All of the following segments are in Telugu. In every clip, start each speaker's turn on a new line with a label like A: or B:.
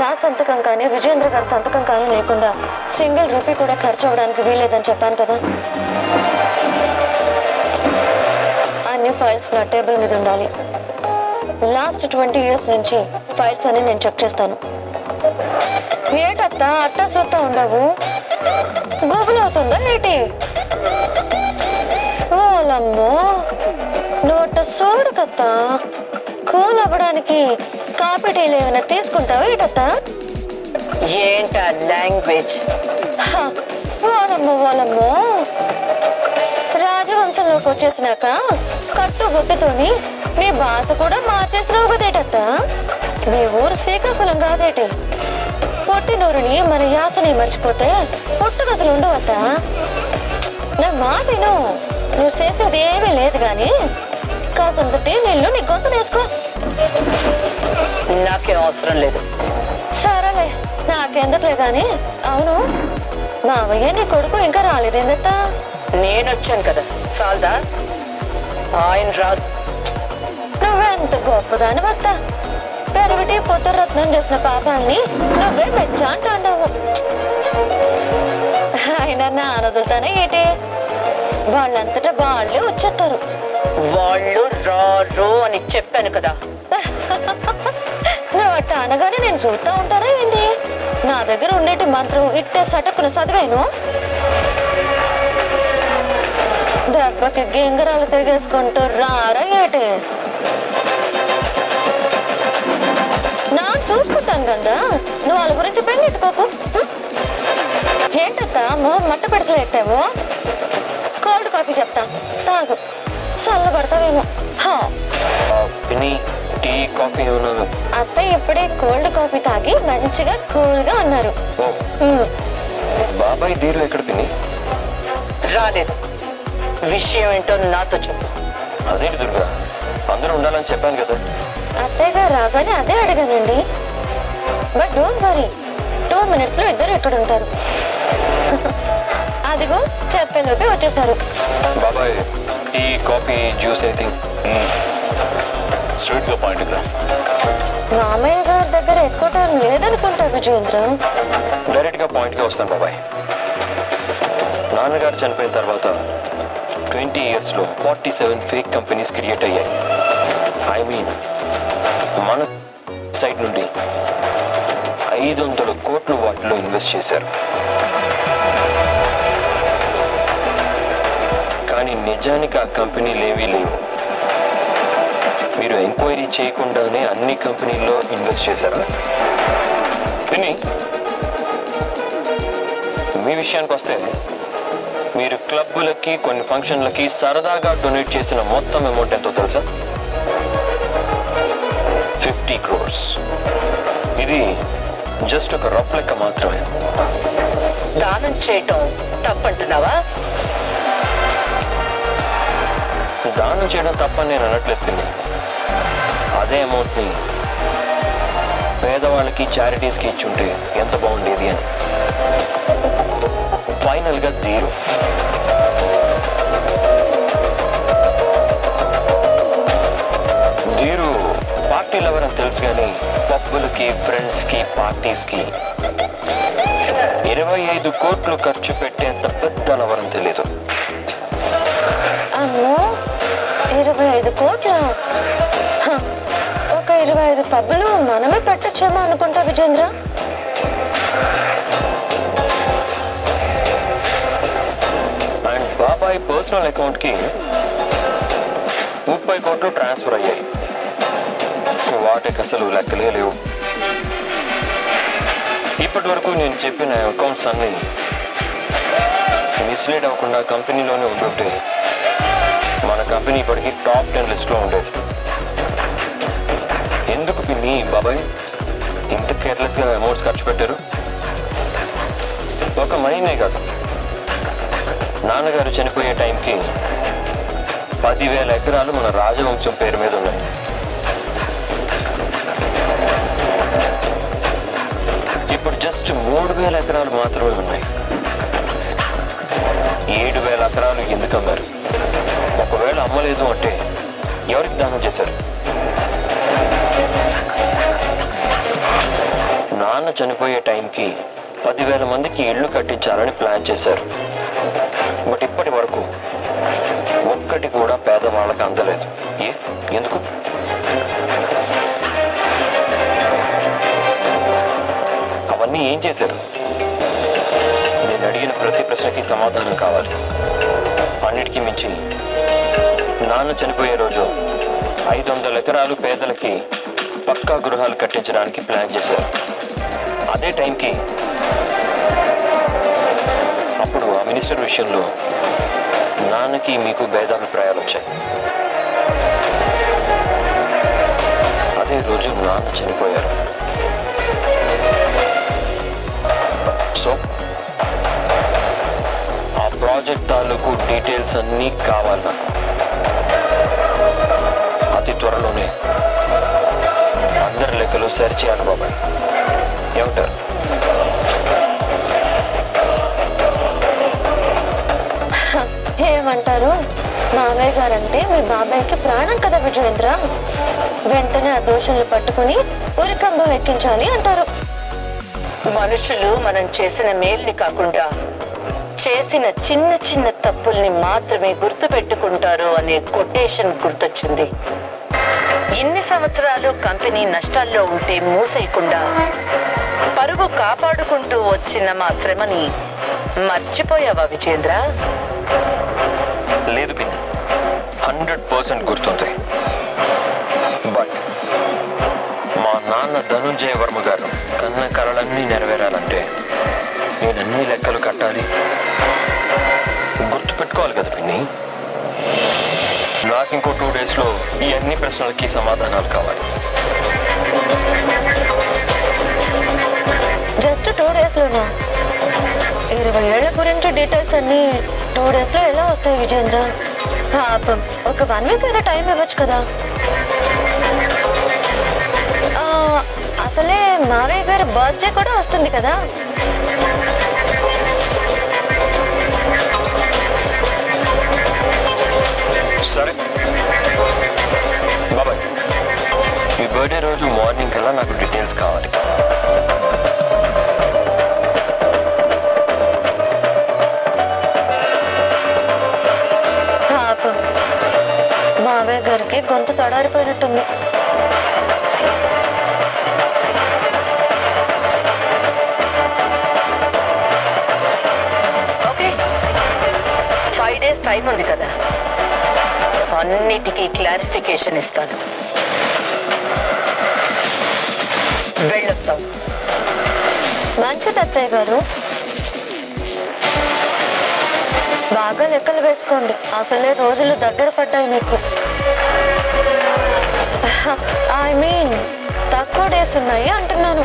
A: నా సంతకం కానీ విజయేంద్ర గారి సంతకం కానీ లేకుండా సింగిల్ రూపీ కూడా ఖర్చు అవ్వడానికి వీల్లేదని చెప్పాను కదా. అన్ని ఫైల్స్ నా టేబుల్ మీద ఉండాలి. లాస్ట్ 20 years నుంచి ఫైల్స్ అన్ని నేను చెక్ చేస్తాను. ఏటత్తా అట్టా చూస్తా ఉండవు, గూగుల్ అవుతుందా ఏంటి? ఓలమ్మో, నువ్వు అట్ట చూడు కత్తా. కూల్ అవ్వడానికి కాపీ టీలు ఏమైనా తీసుకుంటావా ఏటత్తా?
B: ఏంట లాంగ్వేజ్?
A: ఓలమ్మో, రాజవంశంలోకి వచ్చేసినాక కట్టుబొట్టుతోని నీ భాష కూడా మార్చేసినావు కదేటత్తా. మీ ఊరు శ్రీకాకుళం కాదేటి? పొట్టినూరుని మన యాసని మర్చిపోతే పుట్టుగతులు ఉండవత్తా. నా మాట విను, నువ్వు చేసేది ఏమీ లేదు గాని కాసంత టీ నీళ్ళు నీ గొంతు వేసుకో.
B: నాకేం అవసరం లేదు.
A: సరేలే, నాకెందుకులే గాని. అవును, మావయ్య నీ కొడుకు ఇంకా రాలేదేందత్తా?
B: నేనొచ్చాను కదా, చాలదా? ఆయన రాదు.
A: నువ్వెంత గొప్పదాని వత్తా. పెరవిటి పొత్తరత్నం చేసిన పాపాన్ని నువ్వే మెచ్చా అంటావు. ఆయన నానదులుతానే ఏటి? వాళ్ళంతటా వాళ్ళే వచ్చేస్తారు.
B: వాళ్ళు రారు అని చెప్పాను కదా.
A: నువ్వు అట్ట అనగానే నేను చూస్తా ఉంటారా ఏంది? నా దగ్గర ఉండేటి మంత్రం ఇట్టే సటక్కున చదివాను. దెబ్బకి గింగరాలు తిరిగేసుకుంటూ రారా ఏటి? నా చూసుకుంటాను కదా, నువ్వు వాళ్ళ గురించి బెంగెట్టుకోకు. ఏంటత్తా మొహం మట్ట పెడతలేట్టావు? కోల్డ్ కాఫీ చెప్తా, తాగు, చల్లబడతావేమో.
C: టీ కాఫీ ఏమన్నా?
A: అత్త ఇప్పుడే కోల్డ్ కాఫీ తాగి మంచిగా కూల్ గా ఉన్నారు.
C: బాబాయ్ దీర్లు ఎక్కడ పిన్ని?
B: రాలేదు. విషయం ఏంటో నాతో చెప్పు.
C: అదేంటి దుర్గా, అందరూ ఉండాలని చెప్పాను కదా.
A: అత్తయ్య గారు రాగానే అదే అడిగానండి. బట్ డోంట్ వరీ, 2 minutes లో ఇద్దరు ఎక్కడ ఉంటారు. అదిగో చెప్పేలోపే వచ్చేసారు.
C: బాబాయ్ tea coffee juice anything? Straight గా పాయింట్ రా.
A: మామయ్య గారి దగ్గర ఎక్కువ టైం లేదనుకుంటా విజయేంద్ర.
C: డైరెక్ట్ గా పాయింట్ గా వస్తాను బాబాయ్. నాన్నగారు చనిపోయిన తర్వాత 20 years లో 47 ఫేక్ కంపెనీస్ క్రియేట్ అయ్యాయి. ఐ మీన్ మన సైడ్ నుండి 500 కోట్లు వాటిలో ఇన్వెస్ట్ చేశారు. కానీ నిజానికి ఆ కంపెనీలు ఏవీ లేవు. మీరు ఎంక్వైరీ చేయకుండానే అన్ని కంపెనీల్లో ఇన్వెస్ట్ చేశారా? విని మీ విషయానికి వస్తే, మీరు క్లబ్బులకి కొన్ని ఫంక్షన్లకి సరదాగా డొనేట్ చేసిన మొత్తం అమౌంట్ ఎంతో తెలుసా? 50 crores. ఇది జస్ట్ ఒక రఫ్ లెక్క మాత్రమే.
B: దానం చేయటం తప్పంటున్నావా?
C: దానం చేయడం తప్పని నేను అనట్లేదు పిన్ని. అదే అమౌంట్ని పేదవాళ్ళకి చారిటీస్కి ఇచ్చుంటే ఎంత బాగుండేది అని. ఫైనల్గా దీరు పార్టీ లవర్ అని తెలుసు, కానీ పబ్బులకి ఫ్రెండ్స్కి పార్టీస్కి 25 కోట్లు ఖర్చు పెట్టేంత పెద్ద లవర్ అని తెలీదు.
A: అమ్మో, 25 కోట్ల? ఒక 25 పబ్బులు మనమే పెట్టచ్చేమో అనుకుంటా విజేంద్ర.
C: అండ్ బాబాయ్ పర్సనల్ అకౌంట్కి 30 కోట్లు ట్రాన్స్ఫర్ అయ్యాయి. వాటికి అసలు లెక్కలే లేవు. ఇప్పటి వరకు నేను చెప్పిన అకౌంట్స్ అన్నీ మిస్లీడ్ అవ్వకుండా కంపెనీలోనే ఉంటుంటే మన కంపెనీ ఇప్పటికీ టాప్ 10 లిస్ట్లో ఉండేది. ఎందుకు పిన్ని బాబాయ్ ఇంత కేర్లెస్గా అమౌంట్స్ ఖర్చు పెట్టారు? ఒక మనీనే కాదు, నాన్నగారు చనిపోయే టైంకి 10,000 ఎకరాలు మన రాజవంశం పేరు మీద ఉన్నాయి. ఇప్పుడు జస్ట్ 3,000 ఎకరాలు మాత్రమే ఉన్నాయి. 7,000 ఎకరాలు ఎందుకు అమ్మారు? ఒకవేళ అమ్మలేదు అంటే ఎవరికి దానం చేశారు? నాన్న చనిపోయే టైంకి 10,000 మందికి ఇళ్ళు కట్టించాలని ప్లాన్ చేశారు. బట్ ఇప్పటి వరకు ఒక్కటి కూడా పేదవాళ్ళకి అందలేదు. ఎందుకు? అవన్నీ ఏం చేశారు? నేను అడిగిన ప్రతి ప్రశ్నకి సమాధానం కావాలి. అన్నిటికీ మించి నాన్న చనిపోయే రోజు 500 ఎకరాలు పేదలకి పక్కా గృహాలు కట్టించడానికి ప్లాన్ చేశారు. అదే టైంకి అప్పుడు ఆ మినిస్టర్ విషయంలో నాన్నకి మీకు భేదాభిప్రాయాలు వచ్చాయి. అదే రోజు నాన్న చనిపోయారు. సో ఆ ప్రాజెక్ట్ తాలూకు డీటెయిల్స్ అన్నీ కావాలి నాకు. అతి త్వరలోనే అందరి లెక్కలు సరి చేయాలి బాబాయ్. ఏమంటారు?
A: ఏమంటారు? మామయ్య గారంటే మీ బాబాయ్కి ప్రాణం కదా విజయేంద్ర. వెంటనే ఆ దోషుల్ని పట్టుకుని ఉరికంబం ఎక్కించాలి అంటారు.
B: మనుషులు మనం చేసిన మేల్ని కాకుండా చేసిన చిన్న చిన్న తప్పుల్ని మాత్రమే గుర్తు పెట్టుకుంటారు అనే కొటేషన్ గుర్తొచ్చింది. ఇన్ని సంవత్సరాలు కంపెనీ నష్టాల్లో ఉంటే మూసేయకుండా పరువు కాపాడుకుంటూ వచ్చిన మా శ్రమని మర్చిపోయావా విజేంద్ర?
C: లేదు పిన్ని, 100% గుర్తుంది. బట్ మా నాన్న ధనుంజయ వర్మ గారు కన్న కలలన్నీ నెరవేరాలంటే నేను అన్ని లెక్కలు కట్టాలి, గుర్తుపెట్టుకోవాలి కదా పిన్ని. నాకు ఇంకో 2 daysలో ఈ అన్ని ప్రశ్నలకి సమాధానాలు కావాలి.
A: జస్ట్ 2 daysలోనా? 20 ఏళ్ల గురించి డీటెయిల్స్ అన్ని 2 daysలో ఎలా వస్తాయి విజేంద్ర? పాపం ఒక 1 week అయినా టైం ఇవ్వచ్చు కదా. అసలే మావయ్య గారి బర్త్డే కూడా వస్తుంది కదా.
C: సరే బాబాయ్, మీ బర్త్డే రోజు మార్నింగ్ కల్లా నాకు డీటెయిల్స్ కావాలి.
A: పాపం మావయ్య గారికి గొంతు తడారిపోయినట్టుంది.
B: ఓకే, 5 days టైం ఉంది కదా, అన్నిటికీ క్లారిఫికేషన్ ఇస్తాను. వెళ్ళొస్తాం.
A: మంచిది అత్తయ్య గారు, బాగా లెక్కలు వేసుకోండి. అసలే రోజులు దగ్గర పడ్డాయి మీకు. ఐ మీన్ తక్కువ డేస్ ఉన్నాయి అంటున్నాను.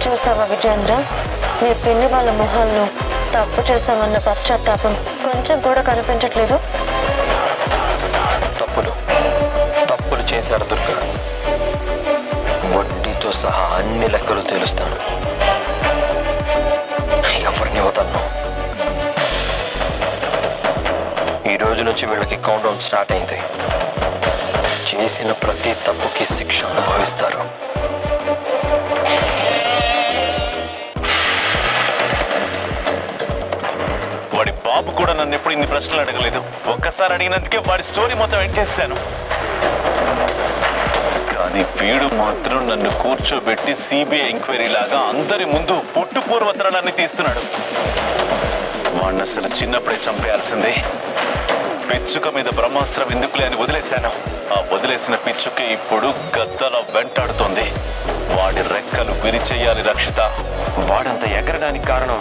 A: చూసావా విజేంద్ర, మీ పిన్ని వాళ్ళ మొహాల్లో తప్పు చేశామన్న పశ్చాత్తాపం కొంచెం కూడా కనిపించట్లేదు.
C: తప్పులు చేశాడు దుర్గా. వడ్డీతో సహా అన్ని లెక్కలు తెలుస్తాను. ఎవరిని వదలను. ఈ రోజు నుంచి వీళ్ళకి కౌంట్ డౌన్ స్టార్ట్ అయింది. చేసిన ప్రతి తప్పుకి శిక్ష అనుభవిస్తారు.
D: వాడి బాబు కూడా నన్ను ఎప్పుడు ఇన్ని ప్రశ్నలు అడగలేదు. ఒక్కసారి అడిగినందుకే వాడి స్టోరీ మొత్తం ఎండ్ చేశాను. కానీ వీడు మాత్రం నన్ను కూర్చోబెట్టి సిబిఐ ఎంక్వైరీ లాగా అందరి ముందు పుట్టు పూర్వతరాలన్నీ తీస్తున్నాడు. వాడిని అసలు చిన్నప్పుడే చంపేయాల్సిందే. పిచ్చుక మీద బ్రహ్మాస్త్రం ఎందుకులే అని వదిలేశాను. ఆ వదిలేసిన పిచ్చుక ఇప్పుడు గద్దలా వెంటాడుతోంది. వాడి రెక్కలు విరిచేయాలి రక్షిత.
C: వాడంత ఎగరడానికి కారణం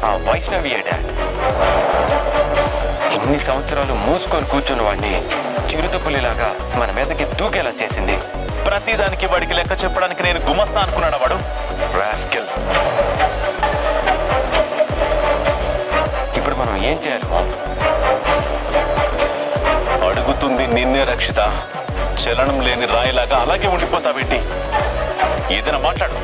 C: ఆ వైష్ణవి డాడ్. ఇన్ని సంవత్సరాలు మూసుకొని కూర్చున్న వాడిని చిరుతపులిలాగా మన మీదకి దూకేలా చేసింది.
D: ప్రతిదానికి వాడికి లెక్క చెప్పడానికి నేను గుమస్తా అనుకున్నాడా వాడు? రాస్కెల్.
C: ఇప్పుడు మనం ఏం చేయాలి?
D: అడుగుతుంది నిన్నే రక్షిత. చలనం లేని రాయిలాగా అలాగే ఉండిపోతావేంటి? ఏదైనా మాట్లాడు.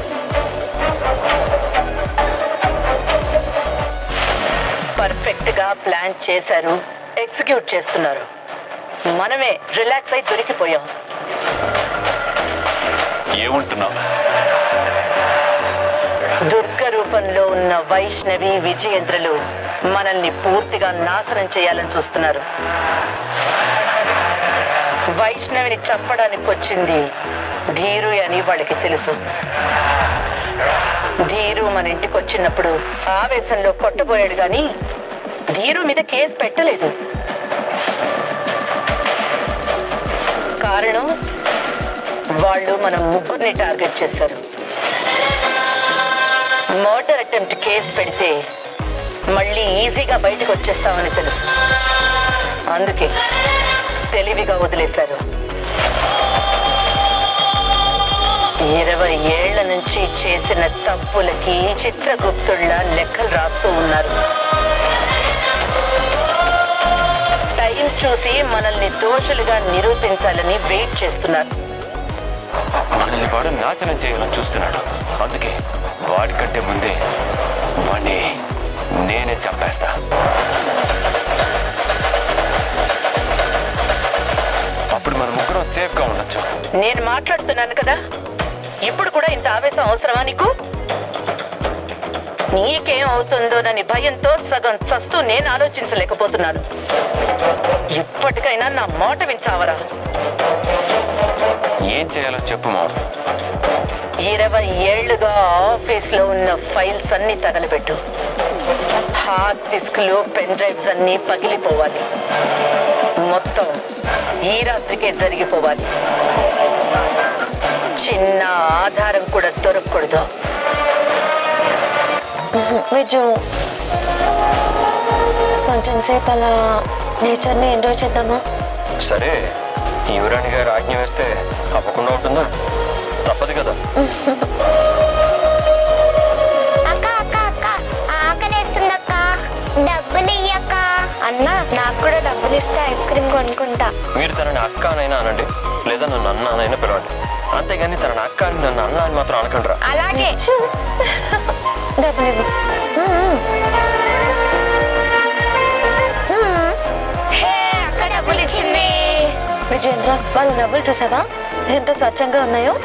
B: పర్ఫెక్ట్ గా ప్లాన్ చేశారు, ఎగ్జిక్యూట్ చేస్తున్నారు. మనమే రిలాక్స్ అయి దొరికిపోయాం.
D: ఏమంటున్నావు?
B: దుర్గ రూపంలో ఉన్న వైష్ణవి, విజయేంద్రలు మనల్ని పూర్తిగా నాశనం చేయాలని చూస్తున్నారు. వైష్ణవిని చంపడానికి వచ్చింది ధీరు అని వాళ్ళకి తెలుసు. ధీరు మన ఇంటికి వచ్చినప్పుడు ఆవేశంలో కొట్టబోయాడు కానీ ధీరు మీద కేసు పెట్టలేదు. కారణం, వాళ్ళు మన ముగ్గురిని టార్గెట్ చేశారు. మర్డర్ అటెంప్ట్ కేసు పెడితే మళ్ళీ ఈజీగా బయటకు వచ్చేస్తామని తెలుసు. అందుకే తెలివిగా వదిలేశారు. 20 ఏళ్ల నుంచి చేసిన తప్పులకి చిత్రగుప్తుళ్ళ లెక్కలు రాస్తూ ఉన్నారు. టైం చూసి మనల్ని దోషులుగా నిరూపించాలని వెయిట్ చేస్తున్నారు.
C: మనల్ని వాడు నాశనం చేయాలని చూస్తున్నాడు. అందుకే వాడికంటే ముందే వాడిని నేనే చంపేస్తా. అప్పుడు మన ముగ్గురం సేఫ్గా ఉండొచ్చు.
B: నేను మాట్లాడుతున్నాను కదా, ఇప్పుడు కూడా ఇంత ఆవేశం అవసరమా నీకు? నీకేం అవుతుందోనని భయంతో సగం చస్తూ నేను ఆలోచించలేకపోతున్నాను. ఇప్పటికైనా నా మాట వించావరా?
C: ఏం చేయాలో చెప్పు మా.
B: 20 ఏళ్లుగా ఆఫీస్లో ఉన్న ఫైల్స్ అన్ని తగలబెట్టు. హార్డ్ డిస్క్లు, పెన్ డ్రైవ్స్ అన్ని పగిలిపోవాలి. మొత్తం ఈ రాత్రికే జరిగిపోవాలి. చిన్న ఆధారం కూడా దొరకకూడదు.
A: విజు, కొంచెం సేపు అలా నేచర్ని ఎంజాయ్ చేద్దామా?
C: సరే, యువరాణి గారు ఆజ్ఞ వేస్తే తప్పకుండా ఉంటుందా? తప్పదు కదా.
E: అక్క అక్క అక్క ఆకలేస్తుందక్క, డబ్బులు ఇయ్యక్క. అన్న, నాకు కూడా డబ్బులు ఇస్తే ఐస్ క్రీమ్ కొనుక్కుంటా.
C: మీరు తనని అక్క అనైనా అనండి, లేదా నన్ను అన్న అనైనా పిలవండి. అంతేగాని తనని అక్క అని నన్ను అన్న అని మాత్రం అనకండి రా.
E: అలాగే.
A: డబ్బులు ఇవ్వు.
E: హే, అక్క డబ్బులు ఇచ్చింది.
A: విజయేంద్ర, వాళ్ళ నవ్వులు చూసావా ఎంత స్వచ్ఛంగా ఉన్నాయో?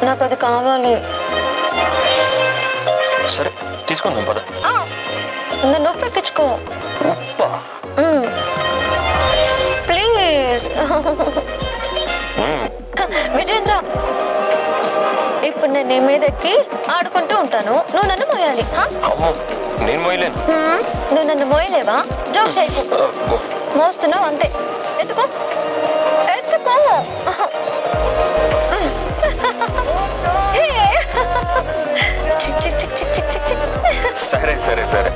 A: నాకు అది కావాలి.
C: సరే, తీసుకుందాం పద.
A: నన్ను ఎక్కించుకో
C: ఉప్పా.
A: ప్లీజ్. విజయేంద్ర, ఇప్పుడు నేను నీ మీద ఎక్కి ఆడుకుంటూ ఉంటాను, నువ్వు నన్ను మోయాలి.
C: అమ్మో, నేను మోయలేను.
A: నువ్వు నన్ను మోయలేవా? జోక్ చేయకు. మోస్తున్నావు అంతే. ఎత్తుకో ఎత్తుకో.
C: సరే సరే సరే.